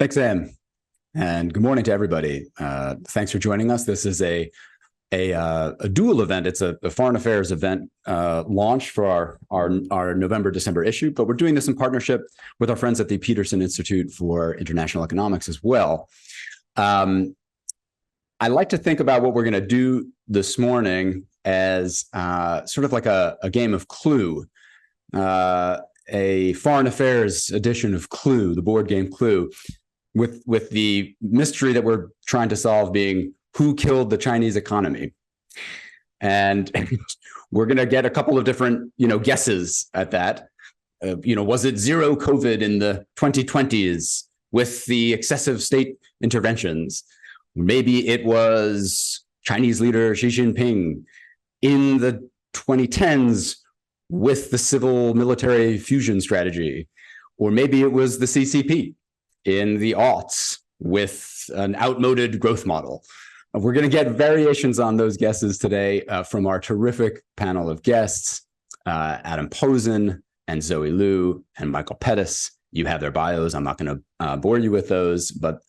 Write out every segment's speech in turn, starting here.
Thanks, Sam, and good morning to everybody. Thanks for joining us. This is a dual event. It's a foreign affairs event launch for our November-December issue, but we're doing this in partnership with our friends at the Peterson Institute for International Economics as well. I like to think about what we're going to do this morning as sort of like a game of Clue, a foreign affairs edition of Clue, the board game Clue, with the mystery that we're trying to solve being who killed the Chinese economy. And we're going to get a couple of different, guesses at that. Was it zero COVID in the 2020s with the excessive state interventions? Maybe it was Chinese leader Xi Jinping in the 2010s with the civil military fusion strategy. Or maybe it was the CCP in the aughts with an outmoded growth model. We're going to get variations on those guesses today from our terrific panel of guests, Adam Posen and Zoe Liu and Michael Pettis. You have their bios. I'm not going to bore you with those, but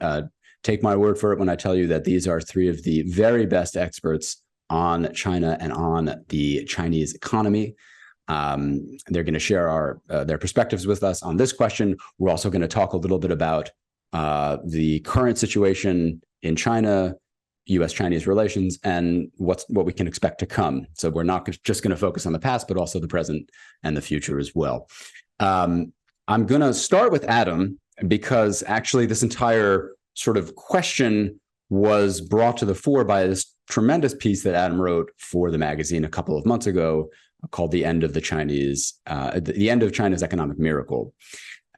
take my word for it when I tell you that these are three of the very best experts on China and on the Chinese economy. They're going to share their perspectives with us on this question. We're also going to talk a little bit about the current situation in China, U.S.-Chinese relations, and what we can expect to come. So we're not just going to focus on the past, but also the present and the future as well. I'm going to start with Adam because actually this entire sort of question was brought to the fore by this tremendous piece that Adam wrote for the magazine a couple of months ago called "The End of China's Economic Miracle."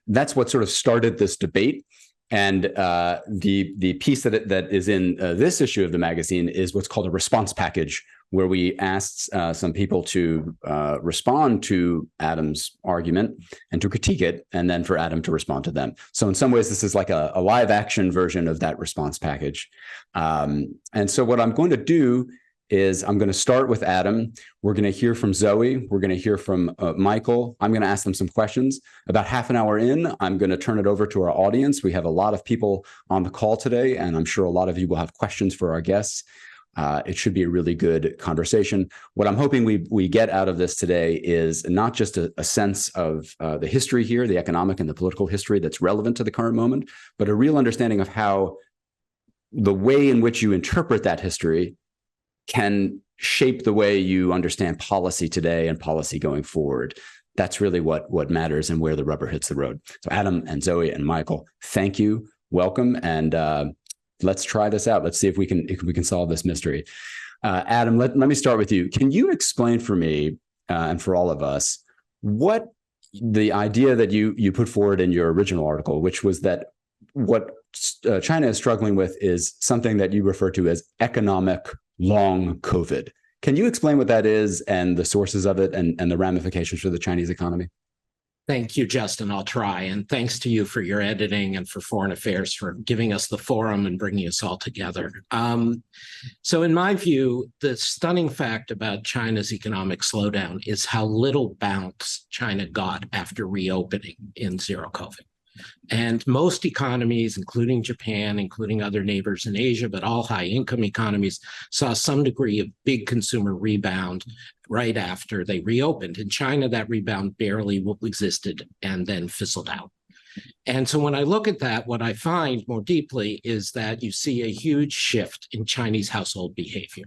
That's what sort of started this debate. And the piece that is in this issue of the magazine is what's called a response package, where we asked some people to respond to Adam's argument and to critique it, and then for Adam to respond to them. So in some ways, this is like a live action version of that response package. And so what I'm going to do is I'm going to start with Adam. We're going to hear from Zoe. We're going to hear from Michael. I'm going to ask them some questions. About half an hour in, I'm going to turn it over to our audience. We have a lot of people on the call today, and I'm sure a lot of you will have questions for our guests. It should be a really good conversation. What I'm hoping we get out of this today is not just a sense of the history here, the economic and the political history that's relevant to the current moment, but a real understanding of how the way in which you interpret that history can shape the way you understand policy today and policy going forward. That's really what matters and where the rubber hits the road. So Adam and Zoe and Michael, thank you. Welcome. And let's try this out. Let's see if we can solve this mystery. Adam, let me start with you. Can you explain for me and for all of us what the idea that you put forward in your original article, which was that what China is struggling with is something that you refer to as economic long COVID. Can you explain what that is and the sources of it and the ramifications for the Chinese economy? Thank you, Justin. I'll try. And thanks to you for your editing and for Foreign Affairs for giving us the forum and bringing us all together. So in my view, the stunning fact about China's economic slowdown is how little bounce China got after reopening in zero COVID. And most economies, including Japan, including other neighbors in Asia, but all high-income economies, saw some degree of big consumer rebound right after they reopened. In China, that rebound barely existed and then fizzled out. And so when I look at that, what I find more deeply is that you see a huge shift in Chinese household behavior.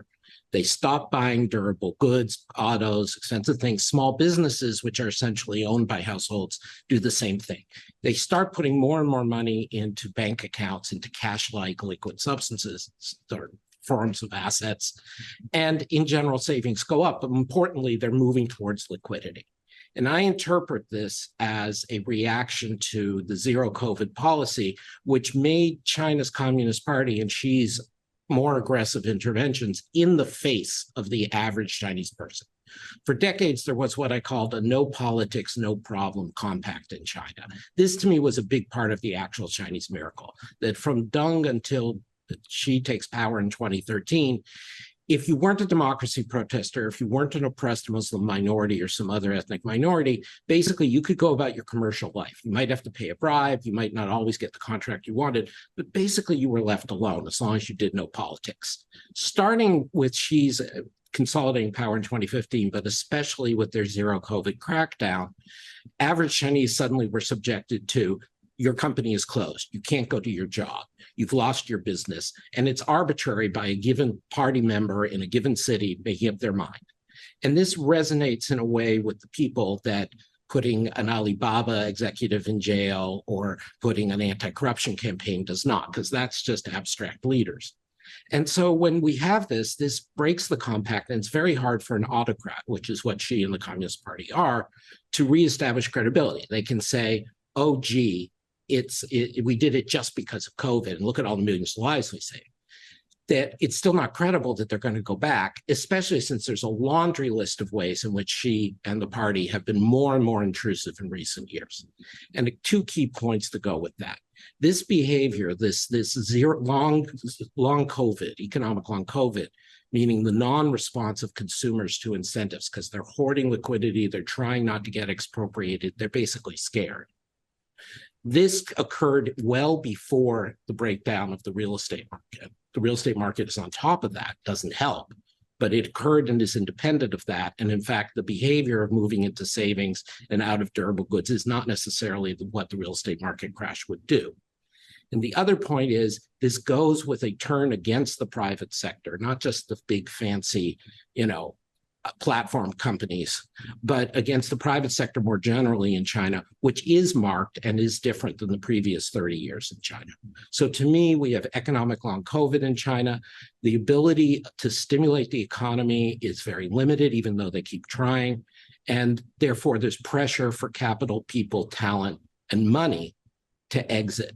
They stop buying durable goods, autos, expensive things. Small businesses, which are essentially owned by households, do the same thing. They start putting more and more money into bank accounts, into cash-like liquid substances, or forms of assets. And in general, savings go up. But importantly, they're moving towards liquidity. And I interpret this as a reaction to the zero COVID policy, which made China's Communist Party and Xi's more aggressive interventions in the face of the average Chinese person. For decades, there was what I called a no politics, no problem compact in China. This, to me, was a big part of the actual Chinese miracle, that from Deng until Xi takes power in 2013, if you weren't a democracy protester, if you weren't an oppressed Muslim minority or some other ethnic minority, basically you could go about your commercial life. You might have to pay a bribe. You might not always get the contract you wanted, but basically you were left alone as long as you did no politics. Starting with Xi's consolidating power in 2015, but especially with their zero COVID crackdown, average Chinese suddenly were subjected to, your company is closed. You can't go to your job. You've lost your business. And it's arbitrary by a given party member in a given city making up their mind. And this resonates in a way with the people that putting an Alibaba executive in jail or putting an anti-corruption campaign does not, because that's just abstract leaders. And so when we have this breaks the compact, and it's very hard for an autocrat, which is what Xi and the Communist Party are, to reestablish credibility. They can say, oh, gee, we did it just because of COVID, and look at all the millions of lives we saved. That it's still not credible that they're going to go back, especially since there's a laundry list of ways in which Xi and the party have been more and more intrusive in recent years. And two key points to go with that. This behavior, this zero long COVID, economic long COVID, meaning the non-response of consumers to incentives because they're hoarding liquidity, they're trying not to get expropriated, they're basically scared. This occurred well before the breakdown of the real estate market. The real estate market is on top of that, doesn't help, but it occurred and is independent of that. And in fact, the behavior of moving into savings and out of durable goods is not necessarily what the real estate market crash would do. And the other point is this goes with a turn against the private sector, not just the big fancy, platform companies, but against the private sector more generally in China, which is marked and is different than the previous 30 years in China. So to me, we have economic long COVID in China. The ability to stimulate the economy is very limited, even though they keep trying. And therefore, there's pressure for capital, people, talent, and money to exit.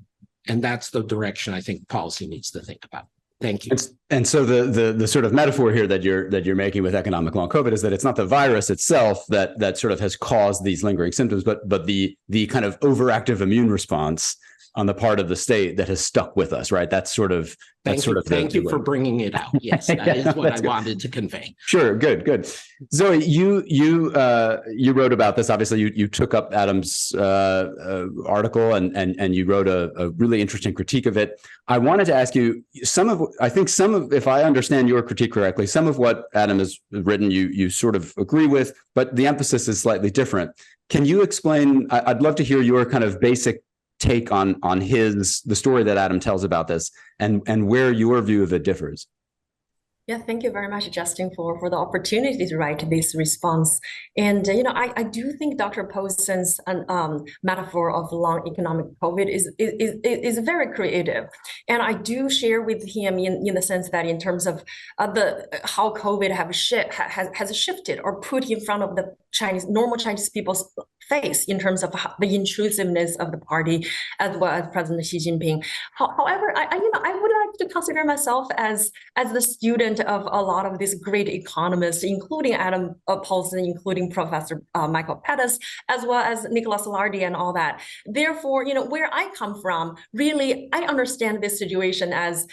And that's the direction I think policy needs to think about. Thank you. And so the sort of metaphor here that you're making with economic long COVID is that it's not the virus itself that sort of has caused these lingering symptoms, but the kind of overactive immune response on the part of the state that has stuck with us, right? Thank you for bringing it out. Yes, that is what I wanted to convey. Sure, good. Zoe, you wrote about this. Obviously, you took up Adam's article and you wrote a really interesting critique of it. I wanted to ask you if I understand your critique correctly, some of what Adam has written you sort of agree with, but the emphasis is slightly different. Can you explain? I'd love to hear your kind of basic take on the story that Adam tells about this and where your view of it differs. Yeah, thank you very much, Justin, for the opportunity to write this response. And, I do think Dr. Posen's metaphor of long economic COVID is very creative. And I do share with him in the sense that in terms of how COVID has shifted or put in front of the normal Chinese people's face in terms of the intrusiveness of the party, as well as President Xi Jinping. However, I would like to consider myself as the student of a lot of these great economists, including Adam Posen, including Professor Michael Pettis, as well as Nicholas Lardy and all that. Therefore, where I come from, really, I understand this situation as,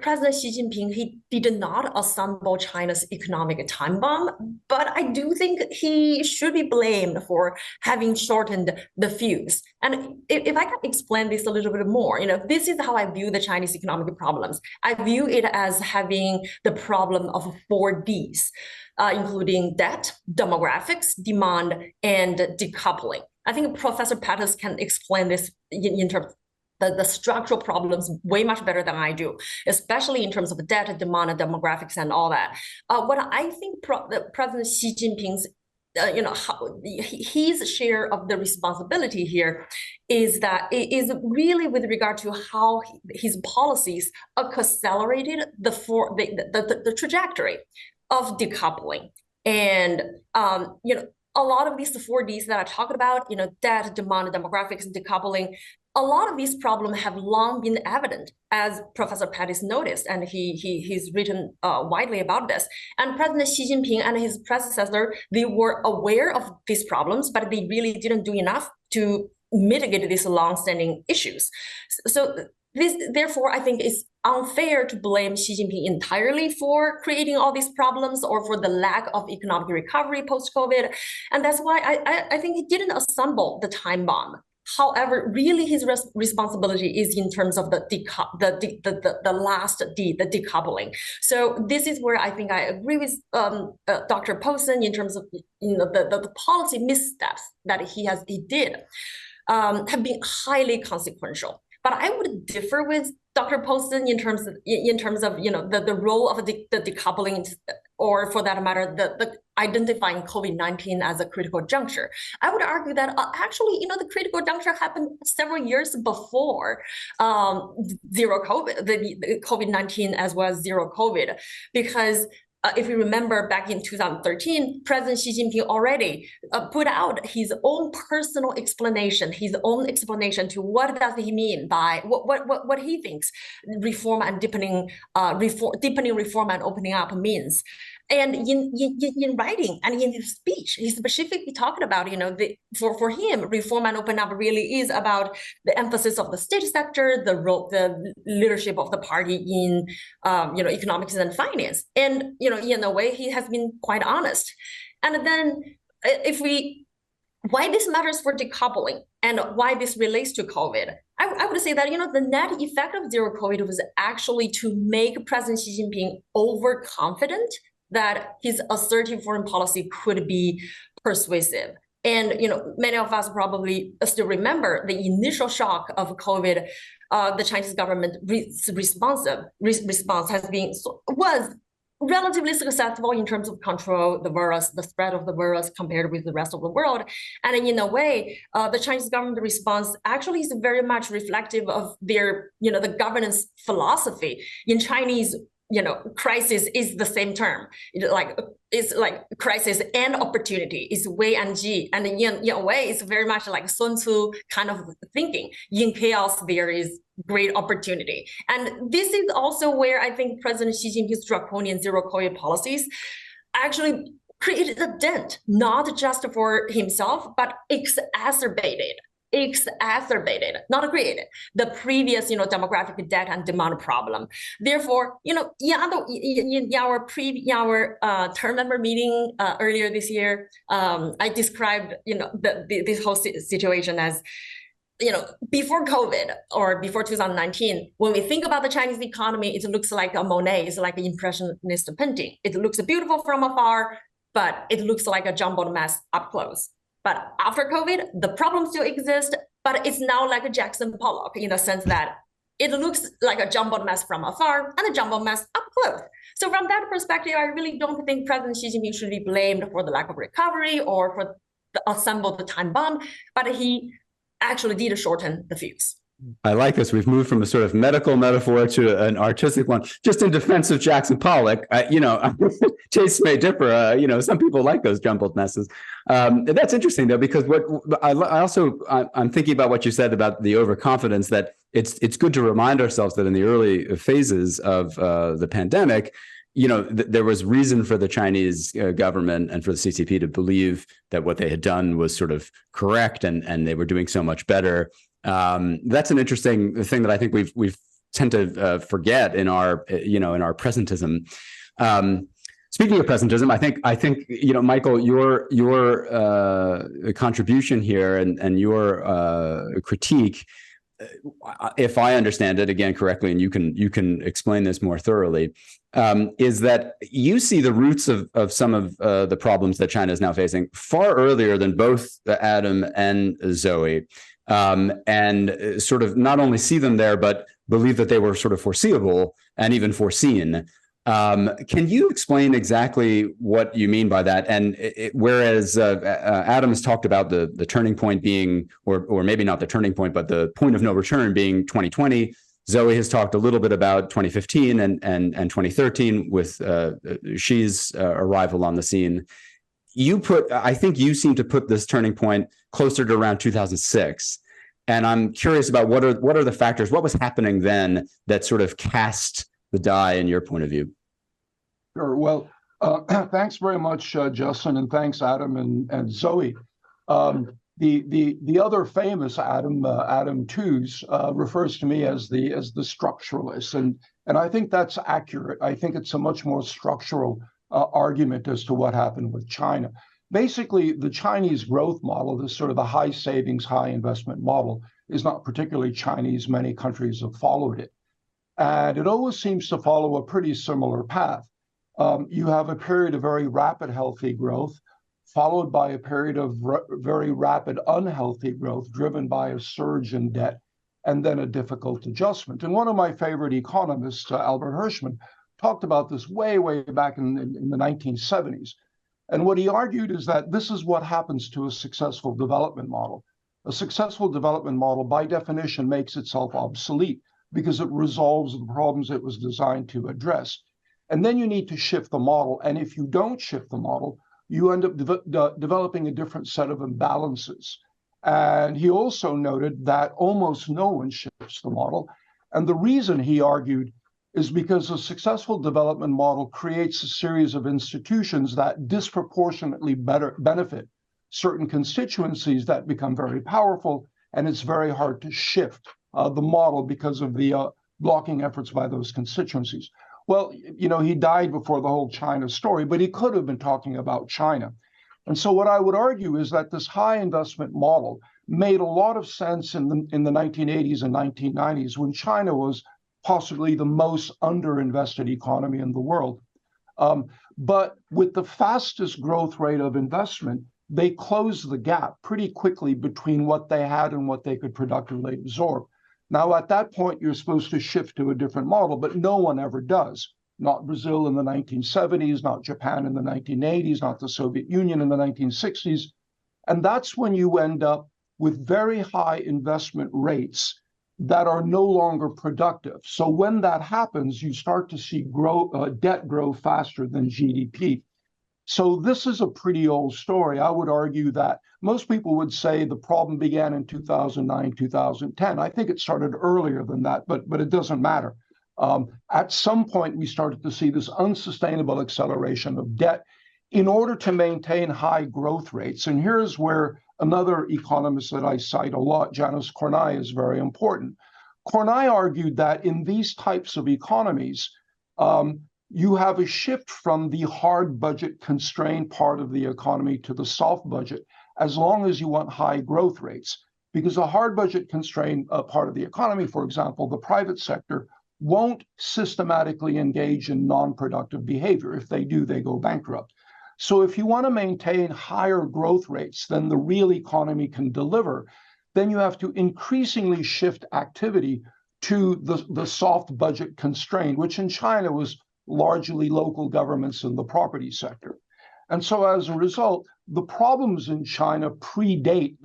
President Xi Jinping, he did not assemble China's economic time bomb, but I do think he should be blamed for having shortened the fuse. And if I can explain this a little bit more, this is how I view the Chinese economic problems. I view it as having the problem of 4Ds, including debt, demographics, demand, and decoupling. I think Professor Pettis can explain this in terms of the structural problems way much better than I do, especially in terms of debt, demand, demographics, and all that. What I think President Xi Jinping's his share of the responsibility here is really with regard to how his policies accelerated the trajectory of decoupling. And a lot of these 4Ds that I talked about, debt, demand, demographics, decoupling, a lot of these problems have long been evident, as Professor Pettis noticed, and he's written widely about this. And President Xi Jinping and his predecessor, they were aware of these problems, but they really didn't do enough to mitigate these long-standing issues. So this, therefore, I think it's unfair to blame Xi Jinping entirely for creating all these problems or for the lack of economic recovery post-COVID. And that's why I think he didn't assemble the time bomb. However, really his responsibility is in terms of the decoupling. So this is where I think I agree with Dr. Posen in terms of the policy missteps that he did have been highly consequential. But I would differ with Dr. Posen in terms of the role of the decoupling, or for that matter, the identifying COVID-19 as a critical juncture. I would argue that actually, the critical juncture happened several years before zero COVID, the COVID-19 as well as zero COVID, because if you remember back in 2013, President Xi Jinping already put out his own personal explanation, to what does he mean by what he thinks reform and deepening reform and opening up means. And in writing and in his speech, he specifically talked about, for him, reform and open up really is about the emphasis of the state sector, the leadership of the party in, economics and finance. And, in a way, he has been quite honest. And then why this matters for decoupling and why this relates to COVID, I would say that, the net effect of zero COVID was actually to make President Xi Jinping overconfident that his assertive foreign policy could be persuasive. And, many of us probably still remember the initial shock of COVID. The Chinese government response was relatively successful in terms of control the spread of the virus compared with the rest of the world. And in a way, the Chinese government response actually is very much reflective of their, the governance philosophy. In Chinese, crisis is the same term. It's like crisis and opportunity. It's Wei and Ji. And in a way, it's very much like Sun Tzu kind of thinking. In chaos, there is great opportunity. And this is also where I think President Xi Jinping's draconian zero COVID policies actually created a dent, not just for himself, but exacerbated, not created, the previous, demographic debt and demand problem. Therefore, in our term member meeting earlier this year, I described, this whole situation as, before COVID or before 2019, when we think about the Chinese economy, it looks like a Monet, it's like an impressionist painting. It looks beautiful from afar, but it looks like a jumbled mess up close. But after COVID, the problem still exists, but it's now like a Jackson Pollock in the sense that it looks like a jumbled mess from afar and a jumbled mess up close. So from that perspective, I really don't think President Xi Jinping should be blamed for the lack of recovery or for the time bomb, but he actually did shorten the fuse. I like this. We've moved from a sort of medical metaphor to an artistic one. Just in defense of Jackson Pollock, tastes may differ. Some people like those jumbled messes. That's interesting, though, because I'm thinking about what you said about the overconfidence, that it's good to remind ourselves that in the early phases of the pandemic, there was reason for the Chinese government and for the CCP to believe that what they had done was sort of correct and they were doing so much better. That's an interesting thing that I think we've tend to forget in our presentism. Speaking of presentism, I think Michael, your contribution here and your critique, if I understand it again correctly, and you can explain this more thoroughly, is that you see the roots of some of the problems that China is now facing far earlier than both Adam and Zoe. And sort of not only see them there, but believe that they were sort of foreseeable and even foreseen. Can you explain exactly what you mean by that? And whereas Adam has talked about the turning point being, or maybe not the turning point, but the point of no return being 2020, Zoe has talked a little bit about 2015 and 2013 with Xi's arrival on the scene. I think you seem to put this turning point closer to around 2006. And I'm curious about what are the factors, what was happening then that sort of cast the die in your point of view? Sure. Well, thanks very much, Justin, and thanks, Adam and Zoe. The other famous Adam Tooze refers to me as the structuralist, and I think that's accurate. I think it's a much more structural argument as to what happened with China. Basically, the Chinese growth model, this sort of the high savings, high investment model, is not particularly Chinese. Many countries have followed it, and it always seems to follow a pretty similar path. You have a period of very rapid healthy growth, followed by a period of very rapid unhealthy growth driven by a surge in debt, and then a difficult adjustment. And one of my favorite economists, Albert Hirschman, talked about this way back in the 1970s. And what he argued is that this is what happens to a successful development model. A successful development model, by definition, makes itself obsolete because it resolves the problems it was designed to address. And then you need to shift the model. And if you don't shift the model, you end up developing a different set of imbalances. And he also noted that almost no one shifts the model. And the reason, he argued, is because a successful development model creates a series of institutions that disproportionately benefit certain constituencies that become very powerful, and it's very hard to shift the model because of the blocking efforts by those constituencies. Well, you know, he died before the whole China story, but he could have been talking about China. And so what I would argue is that this high investment model made a lot of sense in the 1980s and 1990s when China was possibly the most underinvested economy in the world. But with the fastest growth rate of investment, they closed the gap pretty quickly between what they had and what they could productively absorb. Now, at that point, you're supposed to shift to a different model, but no one ever does. Not Brazil in the 1970s, not Japan in the 1980s, not the Soviet Union in the 1960s. And that's when you end up with very high investment rates that are no longer productive. So when that happens, you start to see debt grow faster than GDP. So this is a pretty old story. I would argue that most people would say the problem began in 2009, 2010. I think it started earlier than that, but it doesn't matter. At some point, we started to see this unsustainable acceleration of debt in order to maintain high growth rates. And here's where another economist that I cite a lot, Janis Kornai, is very important. Kornai argued that in these types of economies, you have a shift from the hard budget constrained part of the economy to the soft budget, as long as you want high growth rates. Because a hard budget constrained part of the economy, for example, the private sector, won't systematically engage in non-productive behavior. If they do, they go bankrupt. So if you want to maintain higher growth rates than the real economy can deliver, then you have to increasingly shift activity to the soft budget constraint, which in China was largely local governments in the property sector. And so as a result, the problems in China predate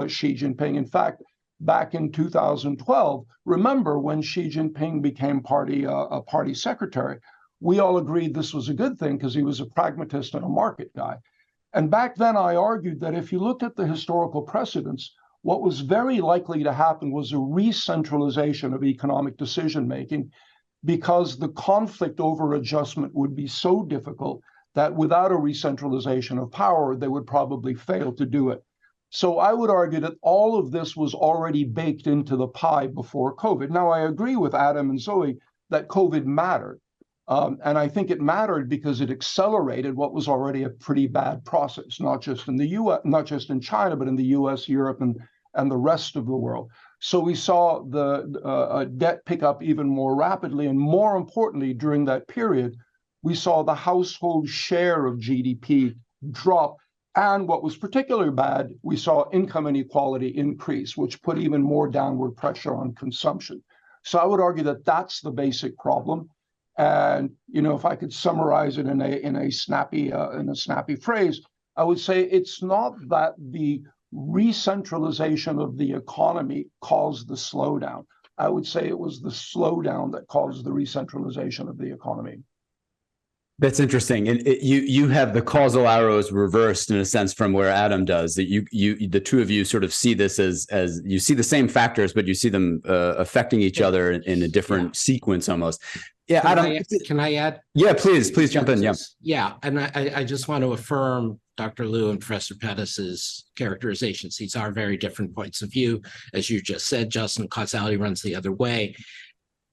Xi Jinping. In fact, back in 2012, remember when Xi Jinping became party secretary, we all agreed this was a good thing because he was a pragmatist and a market guy. And back then I argued that if you looked at the historical precedents, what was very likely to happen was a re-centralization of economic decision-making, because the conflict over adjustment would be so difficult that without a re-centralization of power, they would probably fail to do it. So I would argue that all of this was already baked into the pie before COVID. Now, I agree with Adam and Zoe that COVID mattered. And I think it mattered because it accelerated what was already a pretty bad process, not just in the US, not just in China, but in the US, Europe, and the rest of the world. So we saw the debt pick up even more rapidly. And more importantly, during that period, we saw the household share of GDP drop. And what was particularly bad, we saw income inequality increase, which put even more downward pressure on consumption. So I would argue that that's the basic problem. And you know, if I could summarize it in a snappy phrase, I would say it's not that the re-centralization of the economy caused the slowdown. I would say it was the slowdown that caused the re-centralization of the economy. That's interesting, and you have the causal arrows reversed in a sense from where Adam does. That the two of you sort of see this as you see the same factors, but you see them affecting each other in a different sequence almost. Yeah, Can I add? Yeah, please jump in. Yeah. Yeah, and I just want to affirm Dr. Liu and Professor Pettis's characterizations. These are very different points of view. As you just said, Justin, causality runs the other way.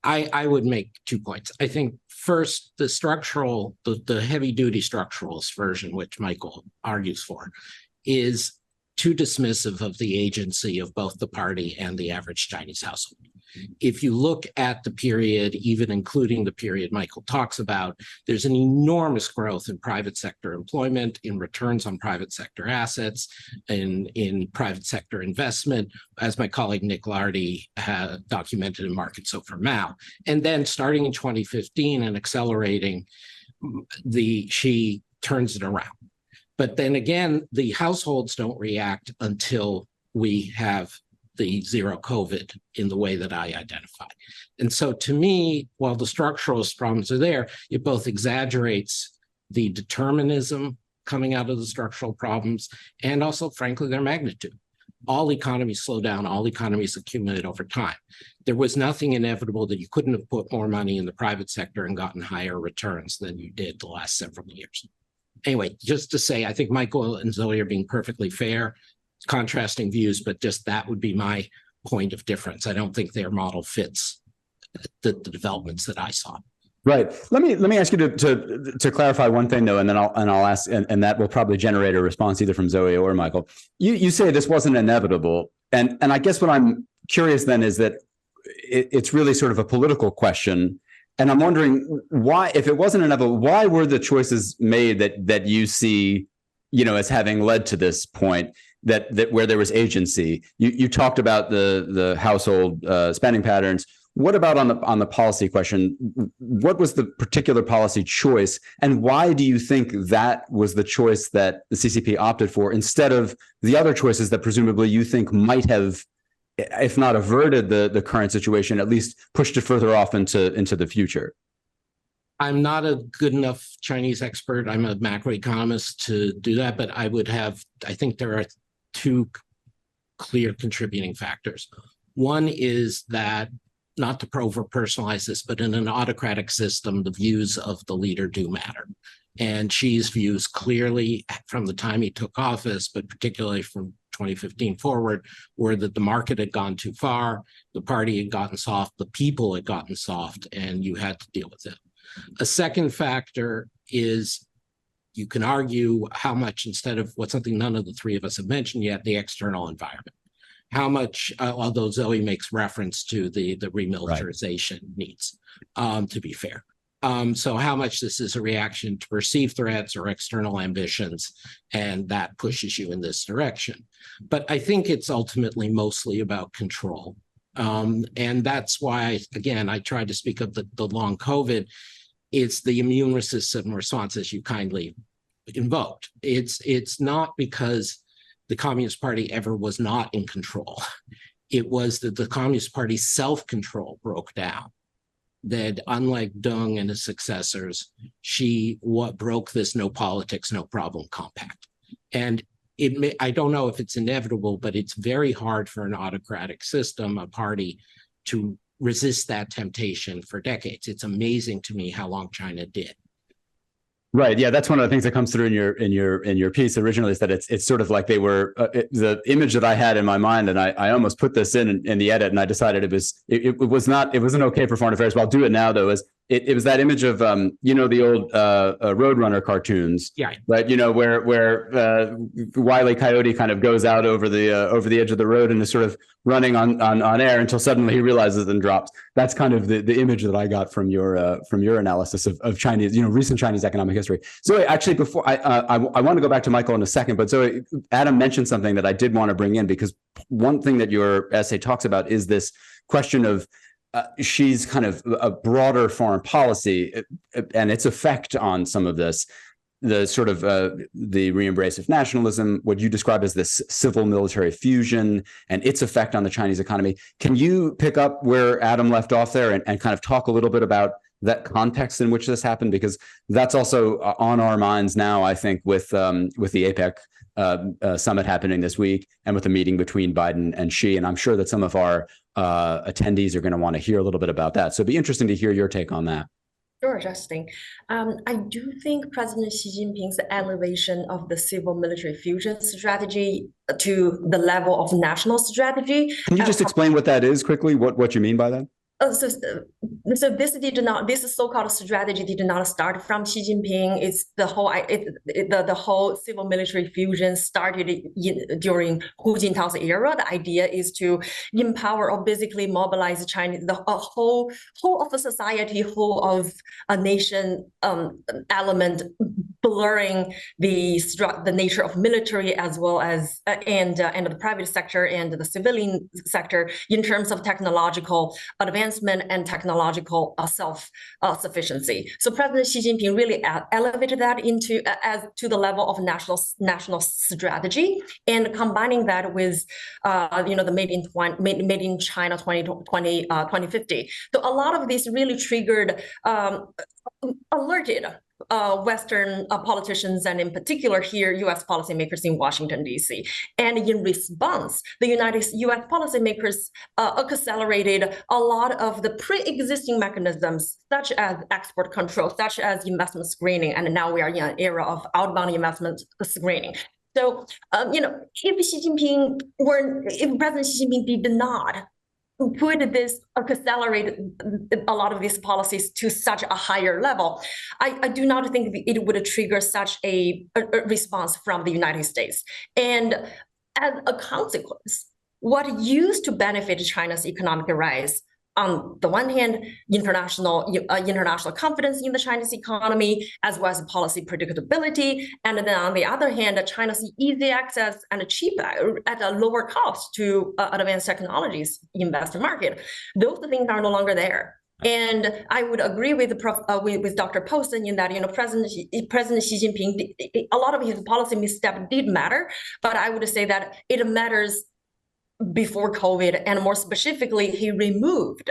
I would make 2 points. I think first, the heavy-duty structuralist version, which Michael argues for, is too dismissive of the agency of both the party and the average Chinese household. If you look at the period, even including the period Michael talks about, there's an enormous growth in private sector employment, in returns on private sector assets, in private sector investment, as my colleague Nick Lardy documented in Markets Over Mao. And then starting in 2015 and accelerating, Xi turns it around. But then again, the households don't react until we have the zero COVID in the way that I identify. And so to me, while the structuralist problems are there, it both exaggerates the determinism coming out of the structural problems and also, frankly, their magnitude. All economies slow down, all economies accumulate over time. There was nothing inevitable that you couldn't have put more money in the private sector and gotten higher returns than you did the last several years. Anyway, just to say, I think Michael and Zoe are being perfectly fair, contrasting views, but just that would be my point of difference. I don't think their model fits the developments that I saw. Right. Let me ask you to clarify one thing though, and then I'll ask, and that will probably generate a response either from Zoe or Michael. You say this wasn't inevitable, and I guess what I'm curious then is that it's really sort of a political question. And I'm wondering why, if it wasn't inevitable, why were the choices made that you see, as having led to this point that where there was agency? You talked about the household spending patterns. What about on the policy question? What was the particular policy choice, and why do you think that was the choice that the CCP opted for instead of the other choices that presumably you think might have, if not averted the current situation, at least pushed it further off into the future? I'm not a good enough Chinese expert. I'm a macroeconomist to do that, but I think there are 2 clear contributing factors. One is that, not to over-personalize this, but in an autocratic system, the views of the leader do matter. And Xi's views clearly from the time he took office, but particularly from 2015 forward, were that the market had gone too far, the party had gotten soft, the people had gotten soft, and you had to deal with it. A second factor is, you can argue how much, instead of something none of the 3 of us have mentioned yet, the external environment. How much, although Zoe makes reference to the remilitarization needs, to be fair. So how much this is a reaction to perceived threats or external ambitions, and that pushes you in this direction. But I think it's ultimately mostly about control. And that's why, again, I tried to speak of the long COVID. It's the immune system response, as you kindly invoked. It's not because the Communist Party ever was not in control. It was that the Communist Party's self-control broke down. That unlike Deng and his successors, Xi broke this no politics, no problem compact. And I don't know if it's inevitable, but it's very hard for an autocratic system, a party, to resist that temptation for decades. It's amazing to me how long China did. Right. Yeah, that's one of the things that comes through in your piece originally, is that it's sort of like they were the image that I had in my mind, and I almost put this in the edit, and I decided it wasn't okay for foreign affairs. But I'll do it now though. It was that image of the old Roadrunner cartoons, yeah, right? Where Wile E. Coyote kind of goes out over the edge of the road and is sort of running on air until suddenly he realizes and drops. That's kind of the image that I got from your analysis of Chinese, recent Chinese economic history. So actually, before I want to go back to Michael in a second, but so Adam mentioned something that I did want to bring in, because one thing that your essay talks about is this question of Xi's kind of a broader foreign policy and its effect on some of this, the sort of the re-embrace of nationalism, what you describe as this civil military fusion, and its effect on the Chinese economy. Can you pick up where Adam left off there and kind of talk a little bit about that context in which this happened? Because that's also on our minds now, I think, with the APEC summit happening this week, and with the meeting between Biden and Xi. And I'm sure that some of our attendees are going to want to hear a little bit about that. So it'd be interesting to hear your take on that. Sure, Justin. I do think President Xi Jinping's elevation of the civil military fusion strategy to the level of national strategy. Can you just explain what that is quickly? What you mean by that? So this so-called strategy did not start from Xi Jinping. It's the whole civil military fusion started during Hu Jintao's era. The idea is to empower or basically mobilize Chinese, the whole of a society, whole of a nation element, blurring the nature of military as well as and the private sector and the civilian sector in terms of technological advancement and technological self-sufficiency. So President Xi Jinping really elevated that into to the level of national strategy, and combining that with the made in China 2050. So a lot of this really triggered alerted Western politicians, and in particular here, U.S. policymakers in Washington, D.C. And in response, the U.S. policymakers accelerated a lot of the pre-existing mechanisms, such as export control, such as investment screening, and now we are in an era of outbound investment screening. So, if President Xi Jinping did not accelerate a lot of these policies to such a higher level, I do not think it would trigger such a response from the United States. And as a consequence, what used to benefit China's economic rise, on the one hand, international confidence in the Chinese economy, as well as policy predictability, and then on the other hand, China's easy access and cheap at a lower cost to advanced technologies investor market. Those things are no longer there. And I would agree with Dr. Posen in that President Xi Jinping, a lot of his policy misstep did matter, but I would say that it matters before COVID, and more specifically, he removed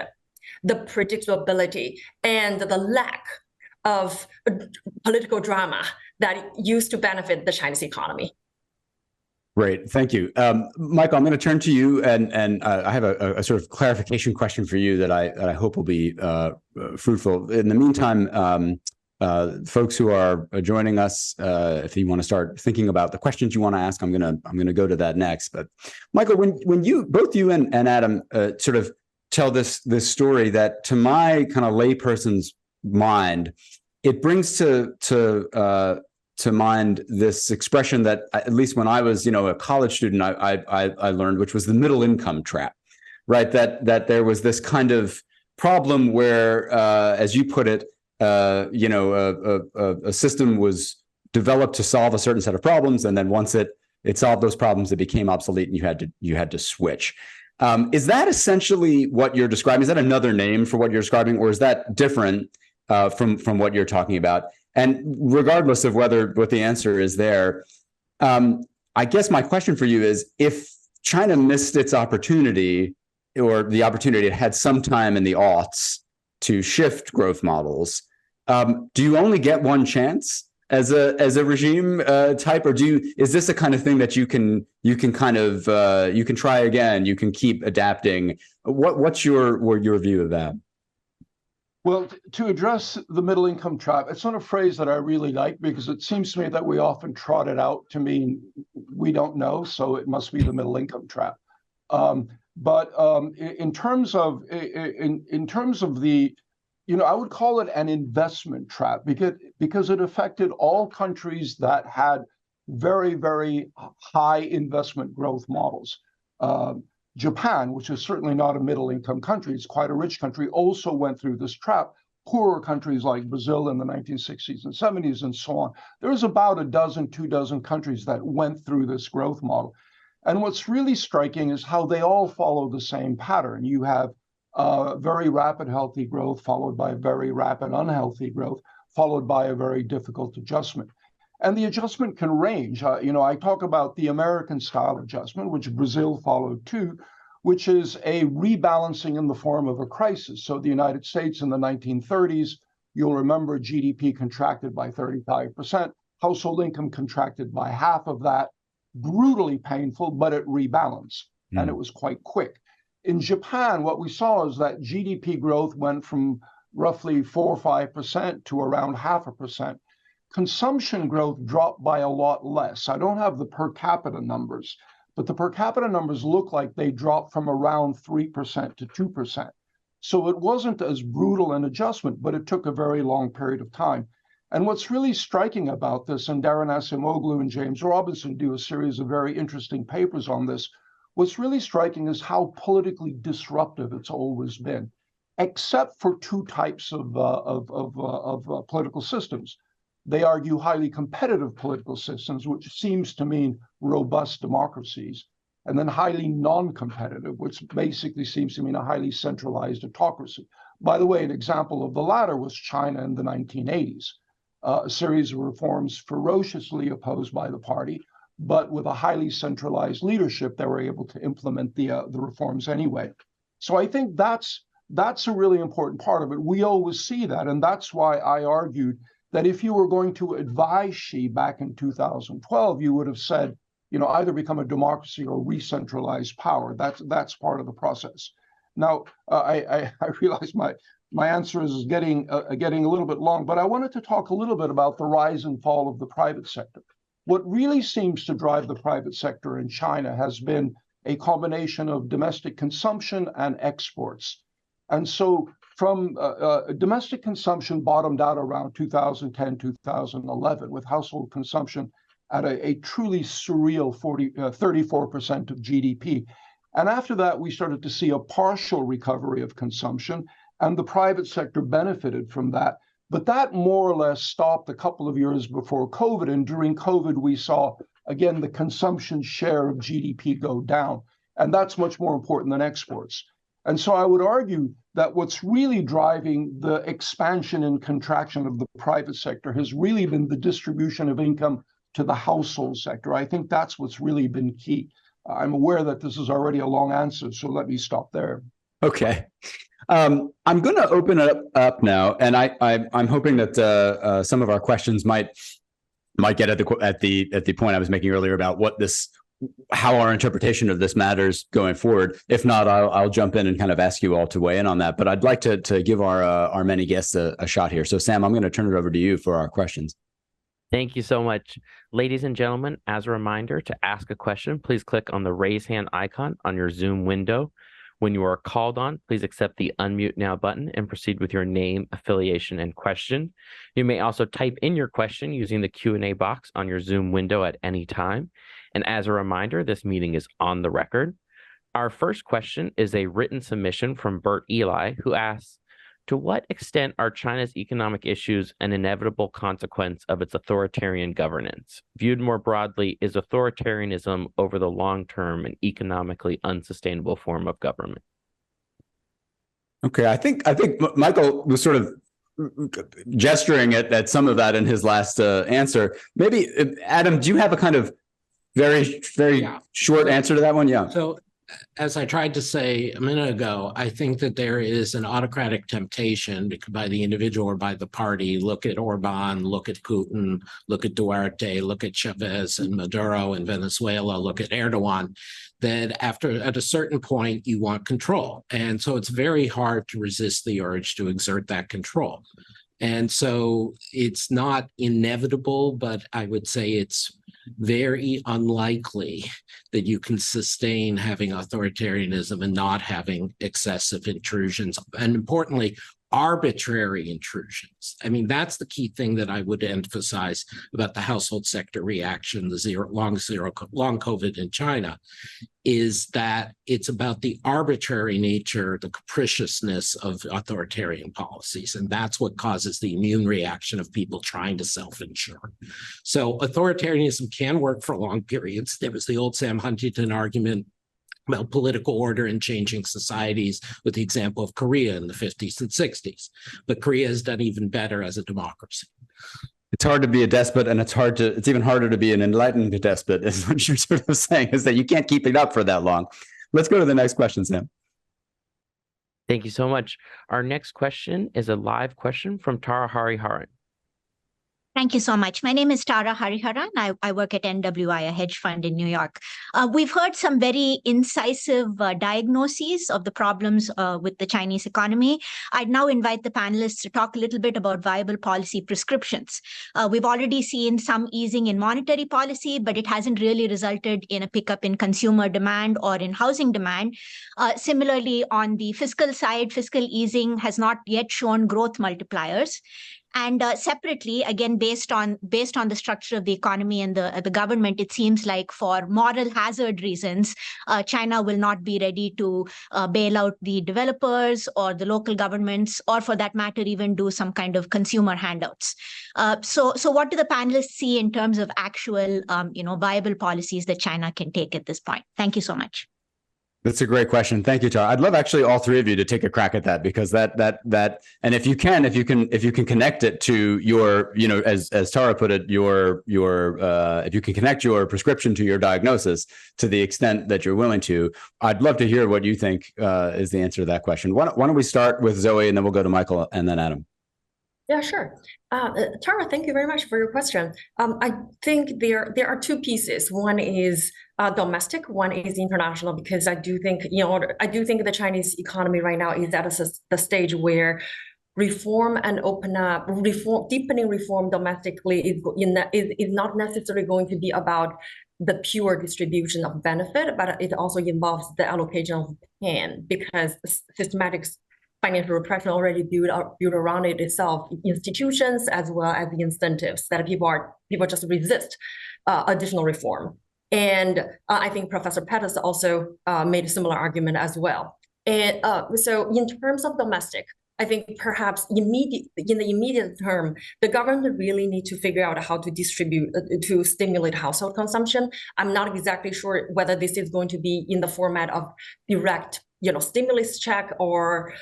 the predictability and the lack of political drama that used to benefit the Chinese economy. Great, thank you. Michael, I'm going to turn to you, and I have a sort of clarification question for you that I hope will be fruitful. In the meantime, folks who are joining us, if you want to start thinking about the questions you want to ask, I'm gonna go to that next. But Michael, when both you and Adam sort of tell this story, that to my kind of layperson's mind, it brings to mind this expression that at least when I was a college student, I learned, which was the middle income trap, right? That there was this kind of problem where, as you put it, a system was developed to solve a certain set of problems, and then once it solved those problems, it became obsolete, and you had to switch. Is that essentially what you're describing? Is that another name for what you're describing, or is that different from what you're talking about? And regardless of what the answer is there, I guess my question for you is, if China missed its opportunity, or the opportunity it had sometime in the aughts to shift growth models, do you only get one chance as a regime type, or is this a kind of thing that you can try again, you can keep adapting? What's your view of that? Well, to address the middle income trap, it's not a phrase that I really like, because it seems to me that we often trot it out to mean we don't know, so it must be the middle income trap. But in terms of the, I would call it an investment trap, because it affected all countries that had very, very high investment growth models. Japan, which is certainly not a middle-income country, it's quite a rich country, also went through this trap. Poorer countries like Brazil in the 1960s and 70s and so on. There's about 2 dozen countries that went through this growth model. And what's really striking is how they all follow the same pattern. You have very rapid healthy growth, followed by very rapid unhealthy growth, followed by a very difficult adjustment. And the adjustment can range. I talk about the American style adjustment, which Brazil followed too, which is a rebalancing in the form of a crisis. So the United States in the 1930s, you'll remember GDP contracted by 35%, household income contracted by half of that, brutally painful, but it rebalanced, and it was quite quick. In Japan, what we saw is that GDP growth went from roughly 4 or 5% to around 0.5%. Consumption growth dropped by a lot less. I don't have the per capita numbers, but the per capita numbers look like they dropped from around 3% to 2%. So it wasn't as brutal an adjustment, but it took a very long period of time. And what's really striking about this, and Darren Acemoglu and James Robinson do a series of very interesting papers on this, what's really striking is how politically disruptive it's always been, except for two types of political systems. They argue highly competitive political systems, which seems to mean robust democracies, and then highly non-competitive, which basically seems to mean a highly centralized autocracy. By the way, an example of the latter was China in the 1980s, a series of reforms ferociously opposed by the party, but with a highly centralized leadership, they were able to implement the reforms anyway. So I think that's a really important part of it. We always see that, and that's why I argued that if you were going to advise Xi back in 2012, you would have said, either become a democracy or re-centralize power. That's part of the process. Now, I realize my answer is getting a little bit long, but I wanted to talk a little bit about the rise and fall of the private sector. What really seems to drive the private sector in China has been a combination of domestic consumption and exports. And so from domestic consumption bottomed out around 2010, 2011, with household consumption at a truly surreal 34% of GDP. And after that, we started to see a partial recovery of consumption, and the private sector benefited from that. But that more or less stopped a couple of years before COVID. And during COVID, we saw, again, the consumption share of GDP go down. And that's much more important than exports. And so I would argue that what's really driving the expansion and contraction of the private sector has really been the distribution of income to the household sector. I think that's what's really been key. I'm aware that this is already a long answer, so let me stop there. Okay. I'm going to open it up now, and I'm hoping that some of our questions might get at the point I was making earlier about how our interpretation of this matters going forward. If not, I'll jump in and kind of ask you all to weigh in on that. But I'd like to give our many guests a shot here. So Sam, I'm going to turn it over to you for our questions. Thank you so much. Ladies and gentlemen, as a reminder, to ask a question, please click on the raise hand icon on your Zoom window. When you are called on, please accept the unmute now button and proceed with your name, affiliation, and question. You may also type in your question using the Q&A box on your Zoom window at any time. And as a reminder, this meeting is on the record. Our first question is a written submission from Bert Eli, who asks, to what extent are China's economic issues an inevitable consequence of its authoritarian governance? Viewed more broadly, is authoritarianism over the long term an economically unsustainable form of government? Okay, I think Michael was sort of gesturing at some of that in his last answer. Maybe Adam, do you have a kind of very short answer to that one? Yeah. So as I tried to say a minute ago, I think that there is an autocratic temptation by the individual or by the party. Look at Orban, look at Putin, look at Duarte, look at Chavez and Maduro in Venezuela, look at Erdogan, that at a certain point, you want control. And so it's very hard to resist the urge to exert that control. And so it's not inevitable, but I would say it's very unlikely that you can sustain having authoritarianism and not having excessive intrusions, and importantly, arbitrary intrusions. I mean, that's the key thing that I would emphasize about the household sector reaction, the long COVID in China, is that it's about the arbitrary nature, the capriciousness of authoritarian policies. And that's what causes the immune reaction of people trying to self-insure. So authoritarianism can work for long periods. There was the old Sam Huntington argument about political order and changing societies with the example of Korea in the 50s and 60s. But Korea has done even better as a democracy. It's hard to be a despot, and it's even harder to be an enlightened despot, is what you're sort of saying, is that you can't keep it up for that long. Let's go to the next question, Sam. Thank you so much. Our next question is a live question from Tara Hariharan. Thank you so much. My name is Tara Hariharan. I work at NWI, a hedge fund in New York. We've heard some very incisive diagnoses of the problems with the Chinese economy. I'd now invite the panelists to talk a little bit about viable policy prescriptions. We've already seen some easing in monetary policy, but it hasn't really resulted in a pickup in consumer demand or in housing demand. Similarly, on the fiscal side, fiscal easing has not yet shown growth multipliers. And separately, again, based on the structure of the economy and the government, it seems like for moral hazard reasons, China will not be ready to bail out the developers or the local governments, or for that matter, even do some kind of consumer handouts. So what do the panelists see in terms of actual, viable policies that China can take at this point? Thank you so much. That's a great question. Thank you, Tara. I'd love actually all three of you to take a crack at that, because that, and if you can connect it to your, as Tara put it, if you can connect your prescription to your diagnosis to the extent that you're willing to, I'd love to hear what you think is the answer to that question. Why don't we start with Zoe, and then we'll go to Michael and then Adam. Yeah, sure. Tara, thank you very much for your question. I think there are two pieces. One is domestic, one is international, because I do think the Chinese economy right now is at the stage where reform and deepening reform domestically is not necessarily going to be about the pure distribution of benefit, but it also involves the allocation of pain, because systematic financial repression already built around it itself, institutions as well as the incentives that people just resist additional reform. And I think Professor Pettis also made a similar argument as well. And so in terms of domestic, I think perhaps in the immediate term, the government really need to figure out how to distribute, to stimulate household consumption. I'm not exactly sure whether this is going to be in the format of direct stimulus check or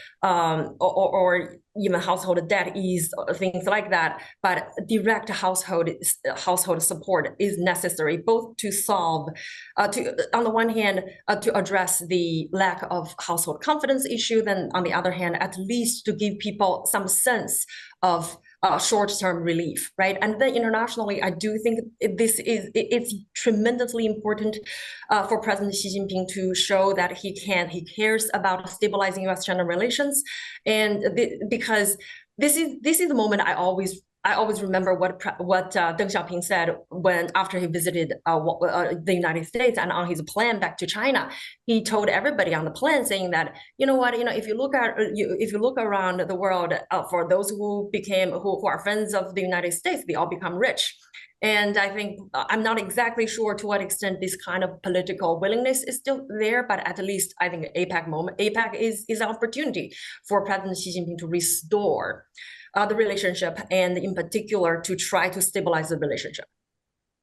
even household debt ease, things like that. But direct household support is necessary, both to solve, on the one hand, to address the lack of household confidence issue, then on the other hand, at least to give people some sense of short-term relief, right? And then internationally, I do think it's tremendously important for President Xi Jinping to show that he cares about stabilizing U.S.-China relations, and because this is the moment I always remember what Deng Xiaoping said after he visited the United States, and on his plan back to China, he told everybody on the plane saying that, if you look around the world, for those who are friends of the United States, they all become rich. And I think I'm not exactly sure to what extent this kind of political willingness is still there, but at least I think APEC is an opportunity for President Xi Jinping to restore the relationship, and in particular to try to stabilize the relationship.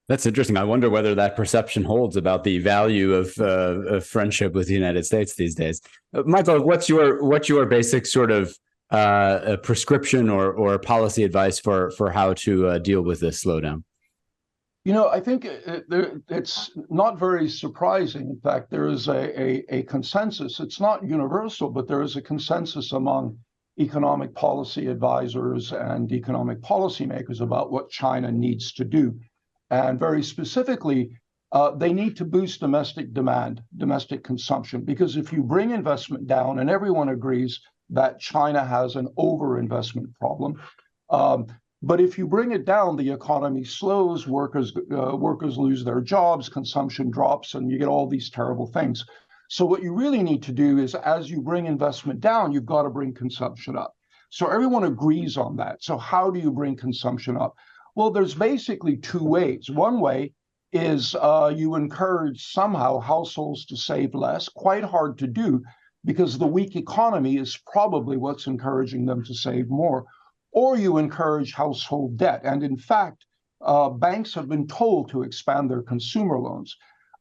That's interesting. I wonder whether that perception holds about the value of friendship with the United States these days. Michael, what's your basic sort of prescription or policy advice for how to deal with this slowdown? I think it's not very surprising. In fact, there is a consensus. It's not universal, but there is a consensus among economic policy advisors and economic policymakers about what China needs to do. And very specifically, they need to boost domestic demand, domestic consumption, because if you bring investment down, and everyone agrees that China has an overinvestment problem, but if you bring it down, the economy slows, workers lose their jobs, consumption drops, and you get all these terrible things. So what you really need to do is, as you bring investment down, you've got to bring consumption up. So everyone agrees on that. So how do you bring consumption up? Well, there's basically two ways. One way is you encourage somehow households to save less, quite hard to do, because the weak economy is probably what's encouraging them to save more. Or you encourage household debt. And in fact, banks have been told to expand their consumer loans.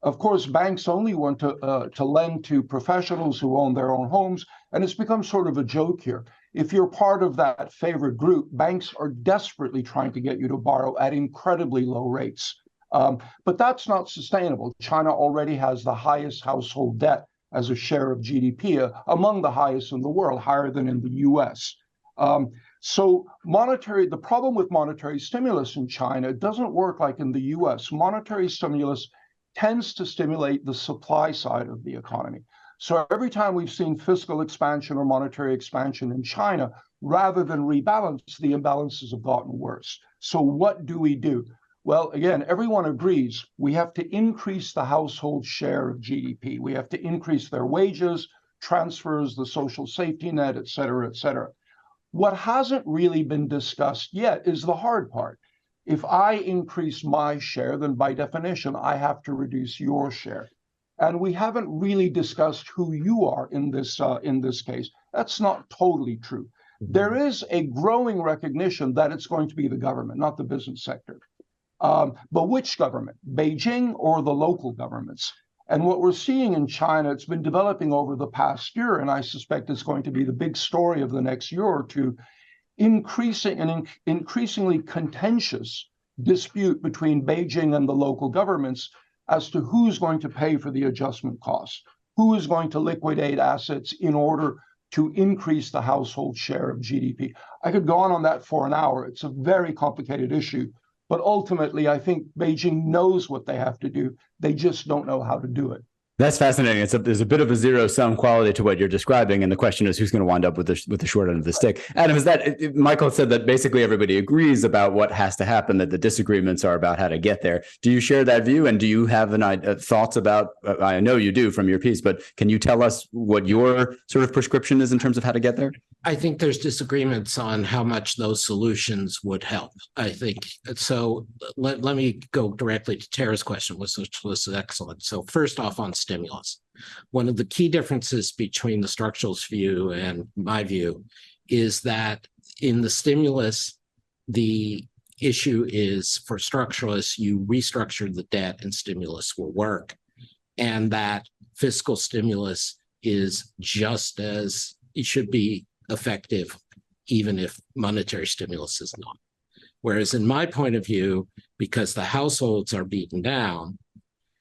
Of course, banks only want to lend to professionals who own their own homes, and it's become sort of a joke here. If you're part of that favored group, banks are desperately trying to get you to borrow at incredibly low rates. But that's not sustainable. China already has the highest household debt as a share of GDP, among the highest in the world, higher than in the US. So the problem with monetary stimulus in China, it doesn't work like in the US. Monetary stimulus tends to stimulate the supply side of the economy. So every time we've seen fiscal expansion or monetary expansion in China, rather than rebalance, the imbalances have gotten worse. So what do? Well, again, everyone agrees we have to increase the household share of GDP. We have to increase their wages, transfers, the social safety net, et cetera, et cetera. What hasn't really been discussed yet is the hard part. If I increase my share, then by definition, I have to reduce your share. And we haven't really discussed who you are in this case. That's not totally true. There is a growing recognition that it's going to be the government, not the business sector. But which government, Beijing or the local governments? And what we're seeing in China, it's been developing over the past year, and I suspect it's going to be the big story of the next year or two, increasingly contentious dispute between Beijing and the local governments as to who's going to pay for the adjustment costs, who is going to liquidate assets in order to increase the household share of GDP. I could go on that for an hour. It's a very complicated issue. But ultimately, I think Beijing knows what they have to do. They just don't know how to do it. That's fascinating. There's a bit of a zero-sum quality to what you're describing, and the question is who's going to wind up with the short end of the stick. Adam, Michael said that basically everybody agrees about what has to happen, that the disagreements are about how to get there. Do you share that view, and do you have thoughts about? I know you do from your piece, but can you tell us what your sort of prescription is in terms of how to get there? I think there's disagreements on how much those solutions would help. I think so. Let me go directly to Tara's question, which was excellent. So first off, on stimulus, one of the key differences between the structuralist view and my view is that in the stimulus, the issue is for structuralists, you restructure the debt and stimulus will work, and that fiscal stimulus is just as it should be effective, even if monetary stimulus is not. Whereas in my point of view, because the households are beaten down,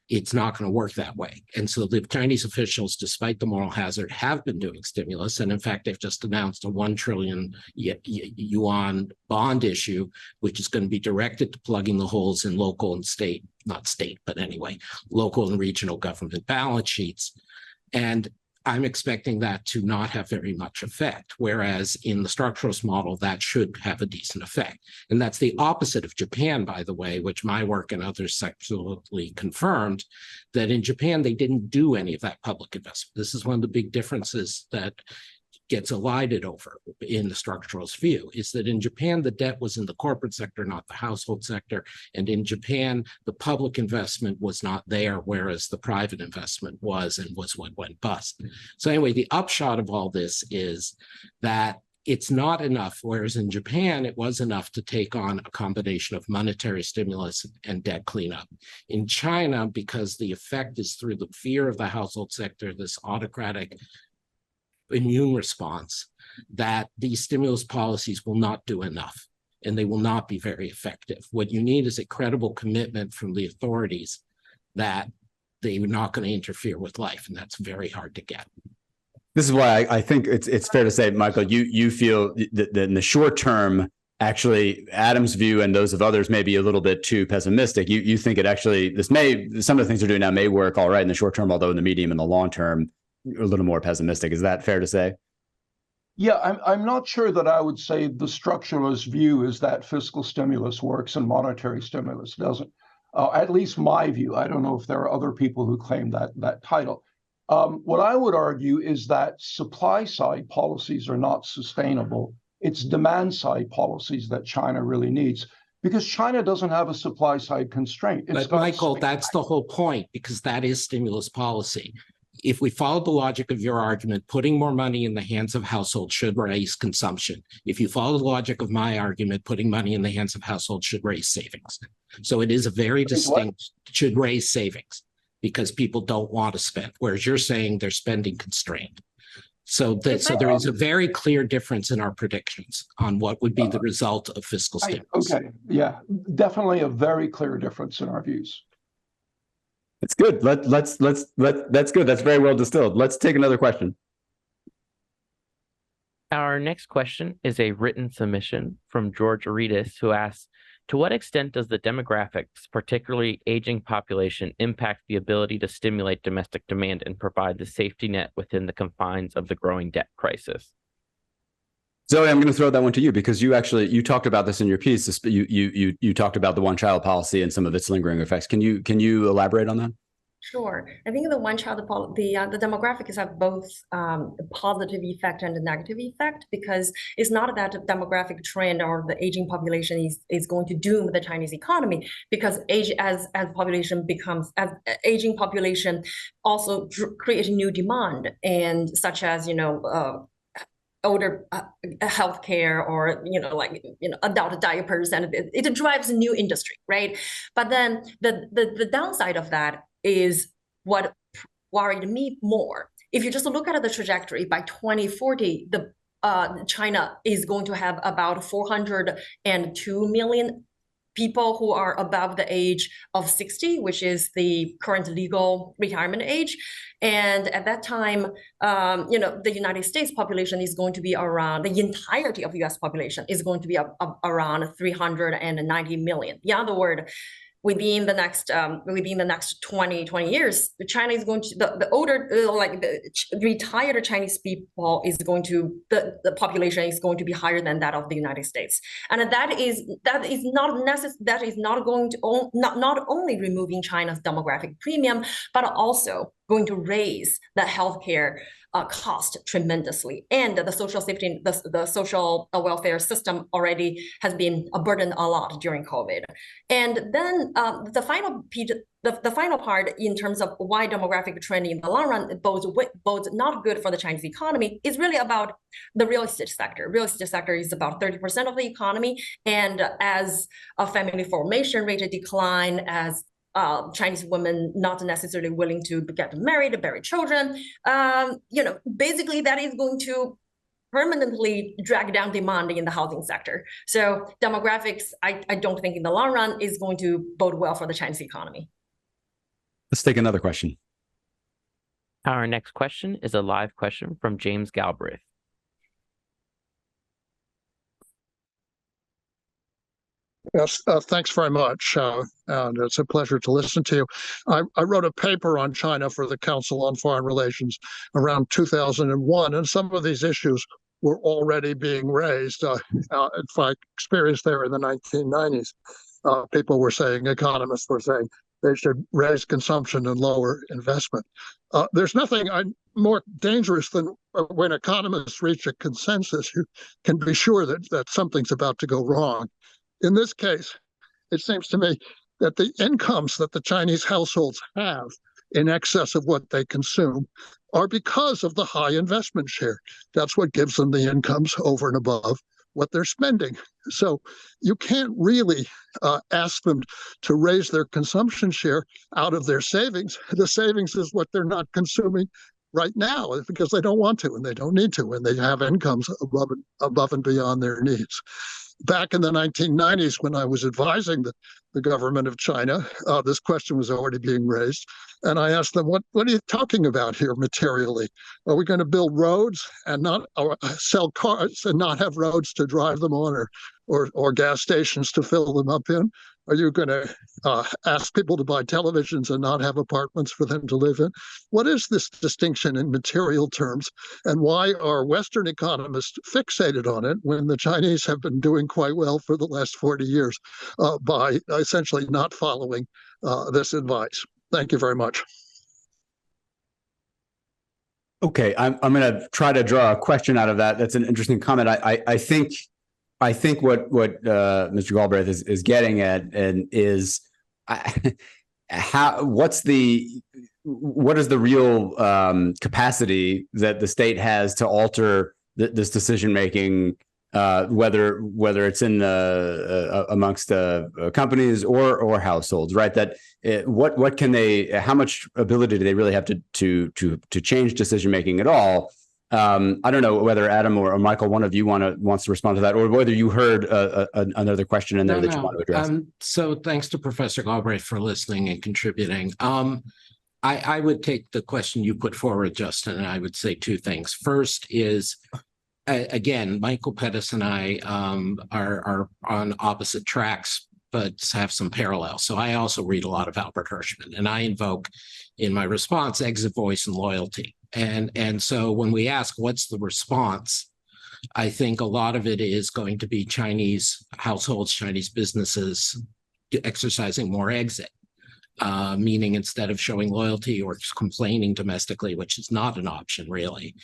it's not going to work that way. And so the Chinese officials, despite the moral hazard, have been doing stimulus. And in fact, they've just announced a 1 trillion yuan bond issue, which is going to be directed to plugging the holes in local and state, not state, but anyway, local and regional government balance sheets. And I'm expecting that to not have very much effect, whereas in the structuralist model, that should have a decent effect. And that's the opposite of Japan, by the way, which my work and others subsequently confirmed, that in Japan, they didn't do any of that public investment. This is one of the big differences that gets elided over in the structuralist view, is that in Japan, the debt was in the corporate sector, not the household sector. And in Japan, the public investment was not there, whereas the private investment was, and was what went bust. So anyway, the upshot of all this is that it's not enough, whereas in Japan, it was enough to take on a combination of monetary stimulus and debt cleanup. In China, because the effect is through the fear of the household sector, this autocratic immune response, that these stimulus policies will not do enough and they will not be very effective. What you need is a credible commitment from the authorities that they're not going to interfere with life, and that's very hard to get. This is why I think it's fair to say, Michael, you feel that in the short term, actually, Adam's view and those of others may be a little bit too pessimistic. You think it actually, some of the things they're doing now may work all right in the short term, although in the medium and the long term, a little more pessimistic. Is that fair to say? Yeah, I'm not sure that I would say the structuralist view is that fiscal stimulus works and monetary stimulus doesn't. At least my view. I don't know if there are other people who claim that title. What I would argue is that supply side policies are not sustainable. It's demand side policies that China really needs, because China doesn't have a supply side constraint. But Michael, that's the whole point, because that is stimulus policy. If we follow the logic of your argument, putting more money in the hands of households should raise consumption. If you follow the logic of my argument, putting money in the hands of households should raise savings. So it is a very distinct, should raise savings because people don't want to spend, whereas you're saying they're spending constrained. So there is a very clear difference in our predictions on what would be the result of fiscal stimulus. Okay, yeah, definitely a very clear difference in our views. That's good. That's good. That's very well distilled. Let's take another question. Our next question is a written submission from George Aridis, who asks, to what extent does the demographics, particularly aging population, impact the ability to stimulate domestic demand and provide the safety net within the confines of the growing debt crisis? Zoe, I'm going to throw that one to you because you talked about this in your piece. You talked about the one-child policy and some of its lingering effects. Can you elaborate on that? Sure. I think the one-child the demographics have both a positive effect and a negative effect, because it's not that demographic trend or the aging population is going to doom the Chinese economy, because as aging population also create new demand, and such as older healthcare, or adult diapers, and it drives a new industry, right? But then the downside of that is what worried me more. If you just look at the trajectory, by 2040, China is going to have about 402 million people who are above the age of 60, which is the current legal retirement age. And at that time, the United States population is going to be around, the entirety of US population is going to be around 390 million. In other words, within the next 20 years, China is going to, the older, the retired Chinese people is going to, the population is going to be higher than that of the United States. And that is not going to, not only removing China's demographic premium, but also going to raise the healthcare cost tremendously, and the social safety, the social welfare system already has been burdened a lot during COVID. And then the final part in terms of why demographic trend in the long run bodes not good for the Chinese economy is really about the real estate sector. Real estate sector is about 30% of the economy, and as a family formation rate decline, as Chinese women not necessarily willing to get married, bear children, basically that is going to permanently drag down demand in the housing sector. So demographics, I don't think in the long run is going to bode well for the Chinese economy. Let's take another question. Our next question is a live question from James Galbraith. Yes, thanks very much. And it's a pleasure to listen to you. I wrote a paper on China for the Council on Foreign Relations around 2001, and some of these issues were already being raised. In fact, experienced there in the 1990s, people were saying, economists were saying, they should raise consumption and lower investment. There's nothing more dangerous than when economists reach a consensus. You can be sure that something's about to go wrong. In this case, it seems to me that the incomes that the Chinese households have in excess of what they consume are because of the high investment share. That's what gives them the incomes over and above what they're spending. So you can't really ask them to raise their consumption share out of their savings. The savings is what they're not consuming right now because they don't want to and they don't need to, and they have incomes above and beyond their needs. Back in the 1990s, when I was advising the government of China, this question was already being raised. And I asked them, what are you talking about here materially? Are we going to build roads and not sell cars and not have roads to drive them on or gas stations to fill them up in? Are you going to ask people to buy televisions and not have apartments for them to live in? What is this distinction in material terms? And why are Western economists fixated on it when the Chinese have been doing quite well for the last 40 years by essentially not following this advice? Thank you very much. Okay, I'm going to try to draw a question out of that. That's an interesting comment. I think what Mr. Galbraith is getting at and is what is the real capacity that the state has to alter this decision making, whether it's in amongst companies or households, right? That what can they? How much ability do they really have to change decision making at all? I don't know whether Adam or Michael, one of you wants to respond to that, or whether you heard another question in there that you want to address. So thanks to Professor Galbraith for listening and contributing. I would take the question you put forward, Justin, and I would say two things. First is again, Michael Pettis and I are on opposite tracks, but have some parallels. So I also read a lot of Albert Hirschman, and I invoke in my response exit voice and loyalty. And so when we ask what's the response, I think a lot of it is going to be Chinese households, Chinese businesses exercising more exit. Meaning instead of showing loyalty or complaining domestically, which is not an option really,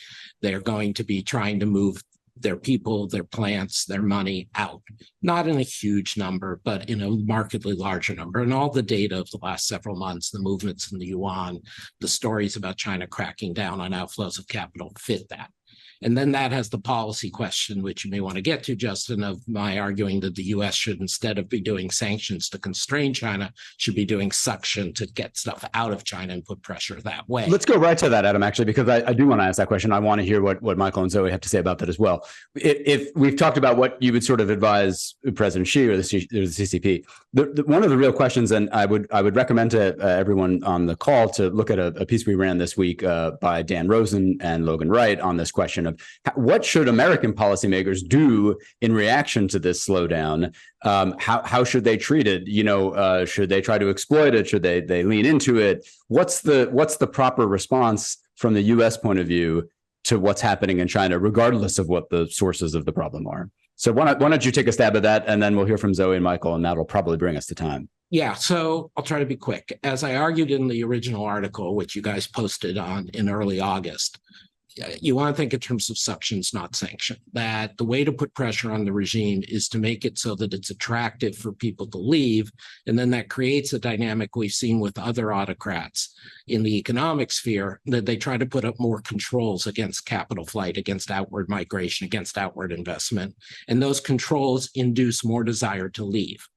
they're going to be trying to move their people, their plants, their money out, not in a huge number, but in a markedly larger number. And all the data of the last several months, the movements in the yuan, the stories about China cracking down on outflows of capital fit that. And then that has the policy question, which you may want to get to, Justin, of my arguing that the U.S. should, instead of be doing sanctions to constrain China, should be doing suction to get stuff out of China and put pressure that way. Let's go right to that, Adam, actually, because I do want to ask that question. I want to hear what Michael and Zoe have to say about that as well. If we've talked about what you would sort of advise President Xi or the CCP, one of the real questions, and I would recommend to everyone on the call to look at a piece we ran this week by Dan Rosen and Logan Wright on this question of what should American policymakers do in reaction to this slowdown? How should they treat it? Should they try to exploit it? Should they lean into it? What's the proper response from the U.S. point of view to what's happening in China, regardless of what the sources of the problem are? So why don't you take a stab at that, and then we'll hear from Zoe and Michael, and that'll probably bring us to time. Yeah, so I'll try to be quick. As I argued in the original article, which you guys posted on in early August, you want to think in terms of suctions, not sanction. That the way to put pressure on the regime is to make it so that it's attractive for people to leave. And then that creates a dynamic we've seen with other autocrats in the economic sphere, that they try to put up more controls against capital flight, against outward migration, against outward investment. And those controls induce more desire to leave.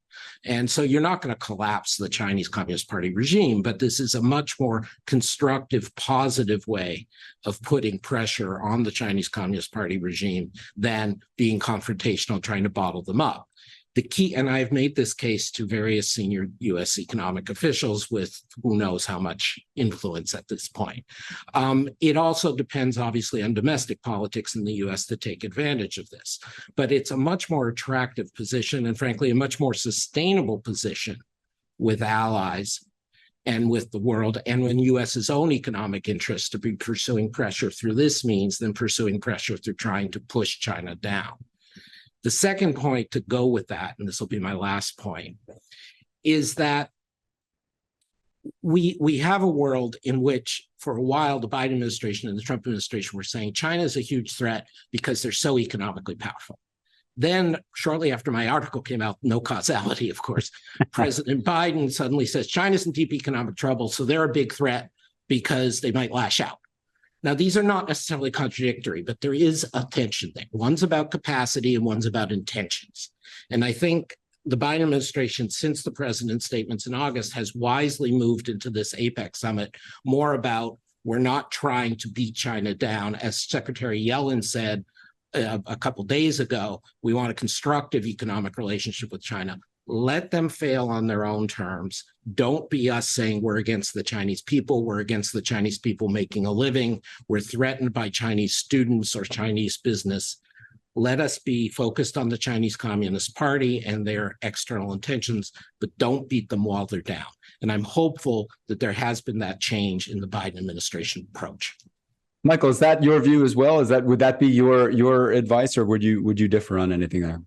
And so you're not going to collapse the Chinese Communist Party regime, but this is a much more constructive, positive way of putting pressure on the Chinese Communist Party regime than being confrontational, trying to bottle them up. The key, and I've made this case to various senior U.S. economic officials with who knows how much influence at this point. It also depends, obviously, on domestic politics in the U.S. to take advantage of this. But it's a much more attractive position and, frankly, a much more sustainable position with allies and with the world, and when U.S.'s own economic interests to be pursuing pressure through this means than pursuing pressure through trying to push China down. The second point to go with that, and this will be my last point, is that we have a world in which, for a while, the Biden administration and the Trump administration were saying China is a huge threat because they're so economically powerful. Then, shortly after my article came out, no causality, of course, President Biden suddenly says China's in deep economic trouble, so they're a big threat because they might lash out. Now, these are not necessarily contradictory, but there is a tension there. One's about capacity and one's about intentions. And I think the Biden administration, since the president's statements in August, has wisely moved into this APEC summit more about we're not trying to beat China down. As Secretary Yellen said a couple days ago, we want a constructive economic relationship with China. Let them fail on their own terms. Don't be us saying we're against the Chinese people. We're against the Chinese people making a living. We're threatened by Chinese students or Chinese business. Let us be focused on the Chinese Communist Party and their external intentions, but don't beat them while they're down. And I'm hopeful that there has been that change in the Biden administration approach. Michael, is that your view as well? Would that be your advice, or would you differ on anything there?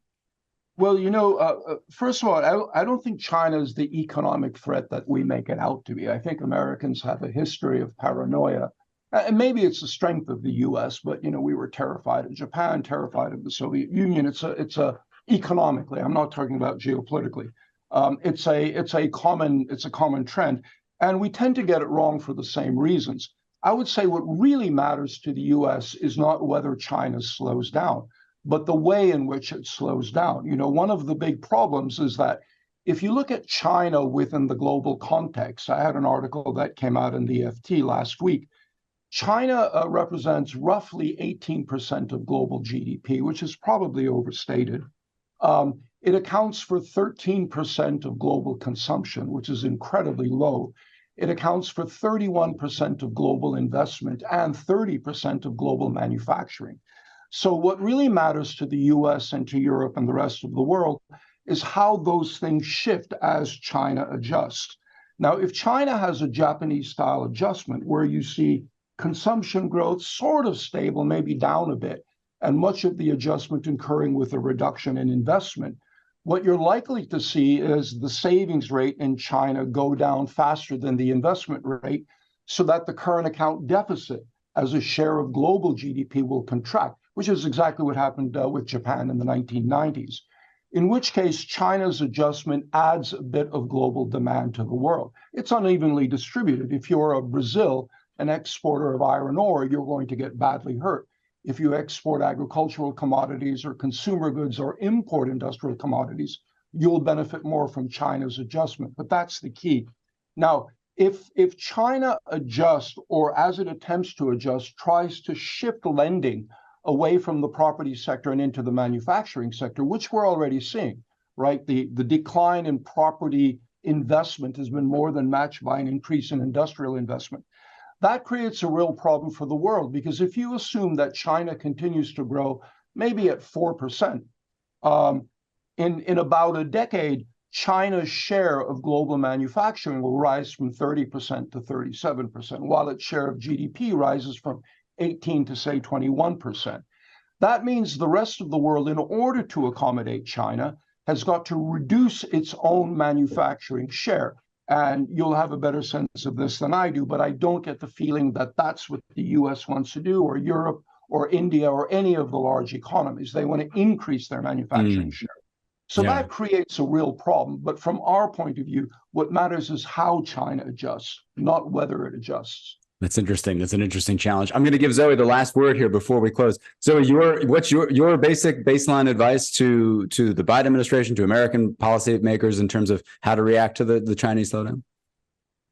Well, first of all, I don't think China is the economic threat that we make it out to be. I think Americans have a history of paranoia. And maybe it's the strength of the U.S., but, we were terrified of Japan, terrified of the Soviet Union. It's a economically, I'm not talking about geopolitically. It's a common trend. And we tend to get it wrong for the same reasons. I would say what really matters to the U.S. is not whether China slows down, but the way in which it slows down. One of the big problems is that if you look at China within the global context, I had an article that came out in the FT last week. China represents roughly 18% of global GDP, which is probably overstated. It accounts for 13% of global consumption, which is incredibly low. It accounts for 31% of global investment and 30% of global manufacturing. So what really matters to the US and to Europe and the rest of the world is how those things shift as China adjusts. Now, if China has a Japanese-style adjustment where you see consumption growth sort of stable, maybe down a bit, and much of the adjustment occurring with a reduction in investment, what you're likely to see is the savings rate in China go down faster than the investment rate, so that the current account deficit as a share of global GDP will contract, which is exactly what happened with Japan in the 1990s. In which case, China's adjustment adds a bit of global demand to the world. It's unevenly distributed. If you're a Brazil, an exporter of iron ore, you're going to get badly hurt. If you export agricultural commodities or consumer goods or import industrial commodities, you'll benefit more from China's adjustment. But that's the key. Now, if China adjusts, or as it attempts to adjust, tries to shift lending away from the property sector and into the manufacturing sector, which we're already seeing, right? The decline in property investment has been more than matched by an increase in industrial investment. That creates a real problem for the world, because if you assume that China continues to grow maybe at 4%, in about a decade, China's share of global manufacturing will rise from 30% to 37%, while its share of GDP rises from 18 to say 21%. That means the rest of the world, in order to accommodate China, has got to reduce its own manufacturing share. And you'll have a better sense of this than I do, but I don't get the feeling that that's what the US wants to do, or Europe, or India, or any of the large economies. They want to increase their manufacturing share. So that creates a real problem. But from our point of view, what matters is how China adjusts, not whether it adjusts. That's interesting. That's an interesting challenge. I'm going to give Zoe the last word here before we close. Zoe, what's your basic baseline advice to the Biden administration, to American policymakers in terms of how to react to the Chinese slowdown?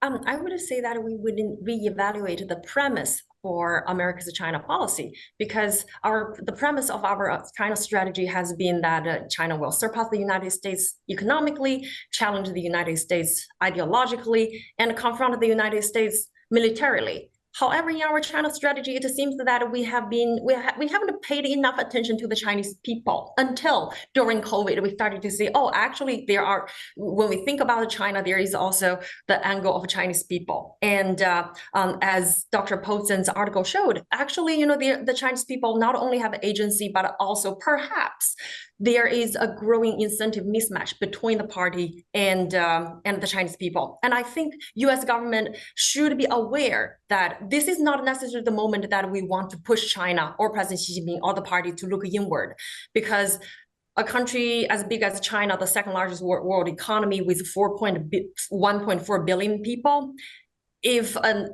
I would say that we would reevaluate the premise for America's China policy, because the premise of our China strategy has been that China will surpass the United States economically, challenge the United States ideologically, and confront the United States militarily. However, in our China strategy, it seems that we haven't paid enough attention to the Chinese people until during COVID, we started to see, oh, actually when we think about China, there is also the angle of Chinese people. And as Dr. Posen's article showed, actually, the Chinese people not only have agency, but also perhaps there is a growing incentive mismatch between the party and the Chinese people. And I think US government should be aware that this is not necessarily the moment that we want to push China or President Xi Jinping or the party to look inward, because a country as big as China, the second largest world economy with 1.4 billion people, if an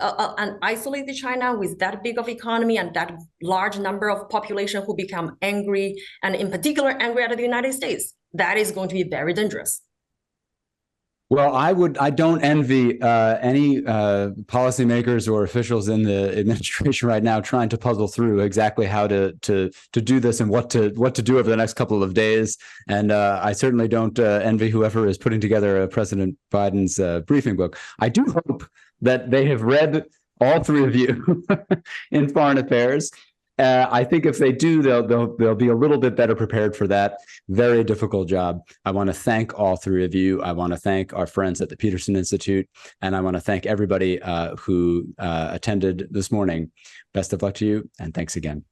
isolated China with that big of economy and that large number of population who become angry, and in particular angry at the United States, that is going to be very dangerous. Well, I don't envy any policymakers or officials in the administration right now trying to puzzle through exactly how to do this and what to do over the next couple of days. And I certainly don't envy whoever is putting together President Biden's briefing book. I do hope that they have read all three of you in foreign affairs. I think if they do, they'll be a little bit better prepared for that very difficult job. I want to thank all three of you. I want to thank our friends at the Peterson Institute, and I want to thank everybody who attended this morning. Best of luck to you, and thanks again.